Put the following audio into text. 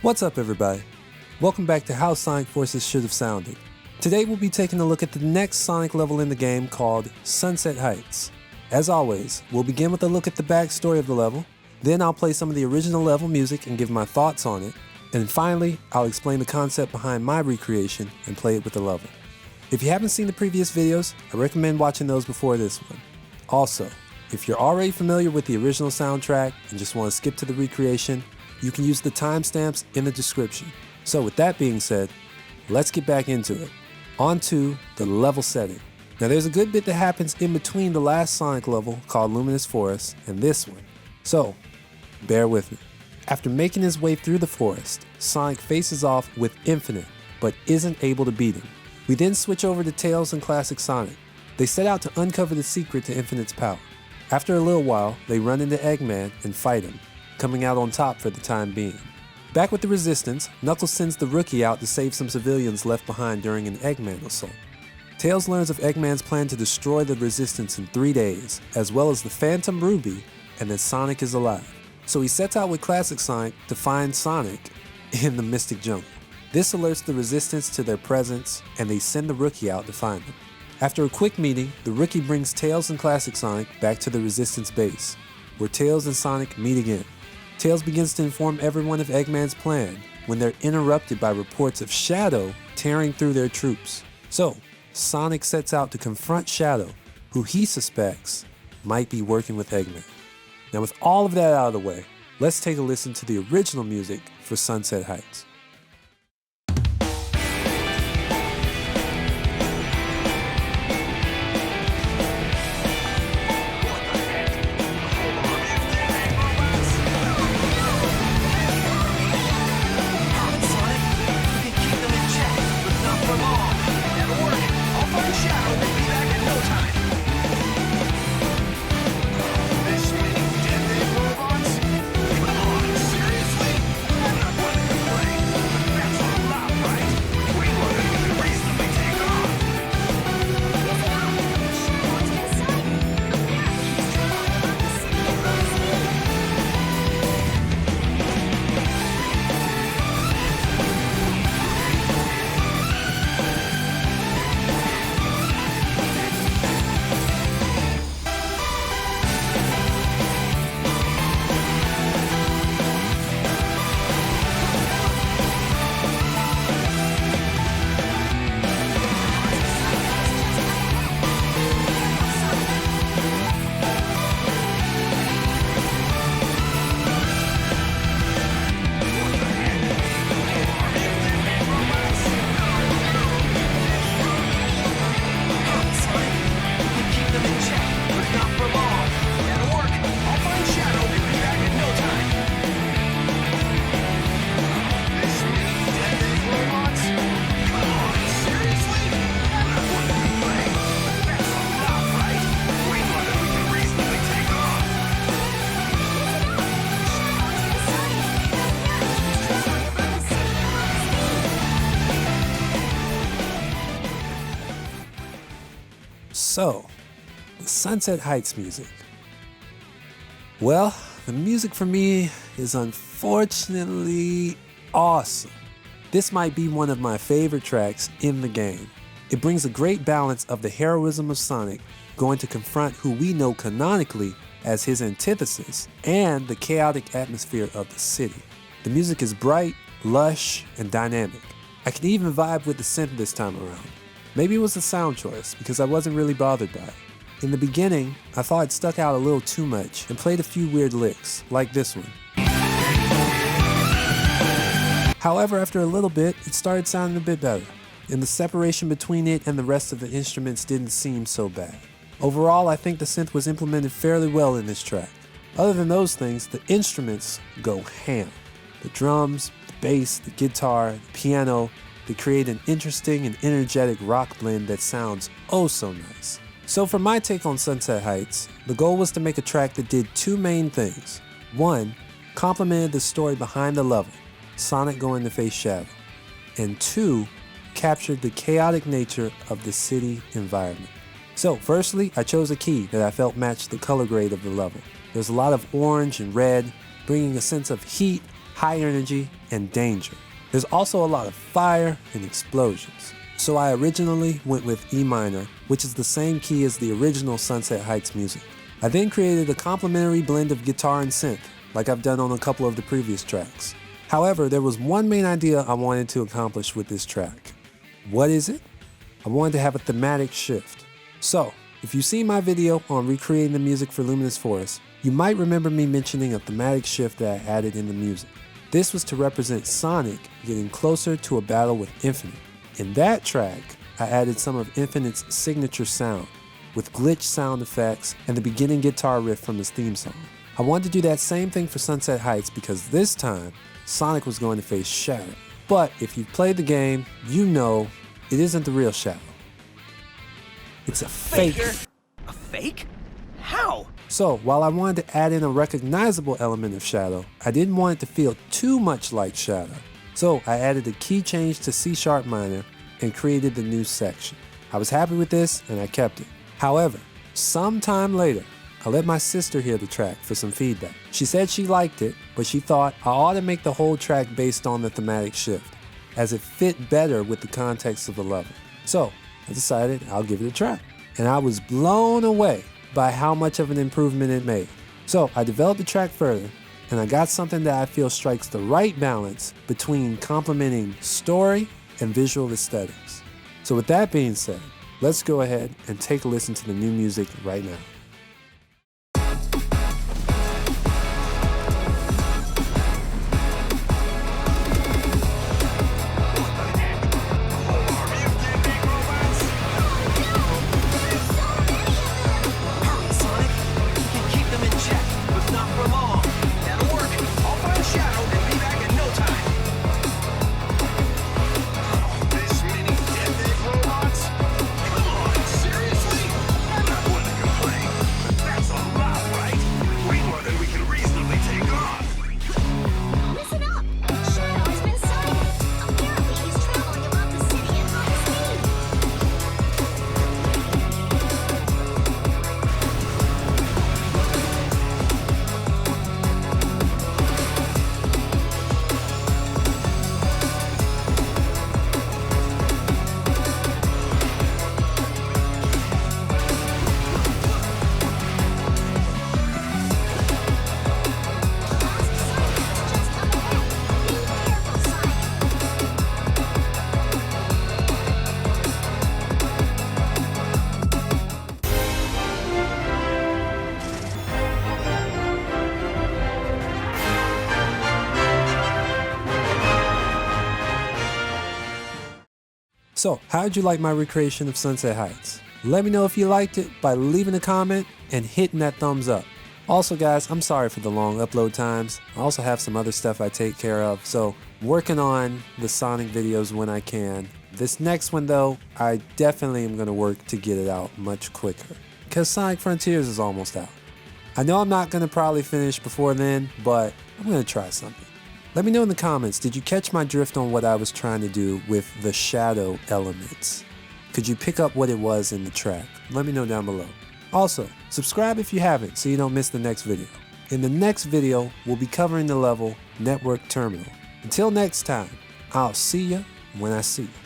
What's up, everybody? Welcome back to How Sonic Forces Should Have Sounded. Today we'll be taking a look at the next Sonic level in the game called Sunset Heights. As always, we'll begin with a look at the backstory of the level, then I'll play some of the original level music and give my thoughts on it, and finally, I'll explain the concept behind my recreation and play it with the level. If you haven't seen the previous videos, I recommend watching those before this one. Also, if you're already familiar with the original soundtrack and just want to skip to the recreation, you can use the timestamps in the description. So with that being said, let's get back into it. On to the level setting. Now there's a good bit that happens in between the last Sonic level called Luminous Forest and this one. So, bear with me. After making his way through the forest, Sonic faces off with Infinite, but isn't able to beat him. We then switch over to Tails and Classic Sonic. They set out to uncover the secret to Infinite's power. After a little while, they run into Eggman and fight him, coming out on top for the time being. Back with the Resistance, Knuckles sends the Rookie out to save some civilians left behind during an Eggman assault. Tails learns of Eggman's plan to destroy the Resistance in 3 days, as well as the Phantom Ruby, and that Sonic is alive. So he sets out with Classic Sonic to find Sonic in the Mystic Jungle. This alerts the Resistance to their presence, and they send the Rookie out to find them. After a quick meeting, the Rookie brings Tails and Classic Sonic back to the Resistance base, where Tails and Sonic meet again. Tails begins to inform everyone of Eggman's plan when they're interrupted by reports of Shadow tearing through their troops. So, Sonic sets out to confront Shadow, who he suspects might be working with Eggman. Now with all of that out of the way, let's take a listen to the original music for Sunset Heights. So, the Sunset Heights music. Well, the music for me is unfortunately awesome. This might be one of my favorite tracks in the game. It brings a great balance of the heroism of Sonic going to confront who we know canonically as his antithesis and the chaotic atmosphere of the city. The music is bright, lush, and dynamic. I can even vibe with the synth this time around. Maybe it was a sound choice because I wasn't really bothered by it. In the beginning, I thought it stuck out a little too much and played a few weird licks, like this one. However, after a little bit, it started sounding a bit better, and the separation between it and the rest of the instruments didn't seem so bad. Overall, I think the synth was implemented fairly well in this track. Other than those things, the instruments go ham. The drums, the bass, the guitar, the piano, they create an interesting and energetic rock blend that sounds oh so nice. So for my take on Sunset Heights, the goal was to make a track that did two main things. One, complemented the story behind the level, Sonic going to face Shadow. And two, captured the chaotic nature of the city environment. So firstly, I chose a key that I felt matched the color grade of the level. There's a lot of orange and red, bringing a sense of heat, high energy, and danger. There's also a lot of fire and explosions. So I originally went with E minor, which is the same key as the original Sunset Heights music. I then created a complementary blend of guitar and synth, like I've done on a couple of the previous tracks. However, there was one main idea I wanted to accomplish with this track. What is it? I wanted to have a thematic shift. So, if you've seen my video on recreating the music for Luminous Forest, you might remember me mentioning a thematic shift that I added in the music. This was to represent Sonic getting closer to a battle with Infinite. In that track, I added some of Infinite's signature sound, with glitch sound effects and the beginning guitar riff from his theme song. I wanted to do that same thing for Sunset Heights because this time, Sonic was going to face Shadow. But if you've played the game, you know it isn't the real Shadow. It's a fake. A fake? How? So, while I wanted to add in a recognizable element of Shadow, I didn't want it to feel too much like Shadow. So, I added a key change to C# minor and created the new section. I was happy with this and I kept it. However, sometime later, I let my sister hear the track for some feedback. She said she liked it, but she thought I ought to make the whole track based on the thematic shift, as it fit better with the context of the level. So, I decided I'll give it a try. And I was blown away by how much of an improvement it made. So I developed the track further, and I got something that I feel strikes the right balance between complementing story and visual aesthetics. So with that being said, let's go ahead and take a listen to the new music right now. So, how'd you like my recreation of Sunset Heights? Let me know if you liked it by leaving a comment and hitting that thumbs up. Also guys, I'm sorry for the long upload times. I also have some other stuff I take care of, so working on the Sonic videos when I can. This next one though, I definitely am going to work to get it out much quicker, because Sonic Frontiers is almost out. I know I'm not going to probably finish before then, but I'm going to try something. Let me know in the comments, did you catch my drift on what I was trying to do with the shadow elements? Could you pick up what it was in the track? Let me know down below. Also, subscribe if you haven't so you don't miss the next video. In the next video, we'll be covering the level Network Terminal. Until next time, I'll see ya when I see ya.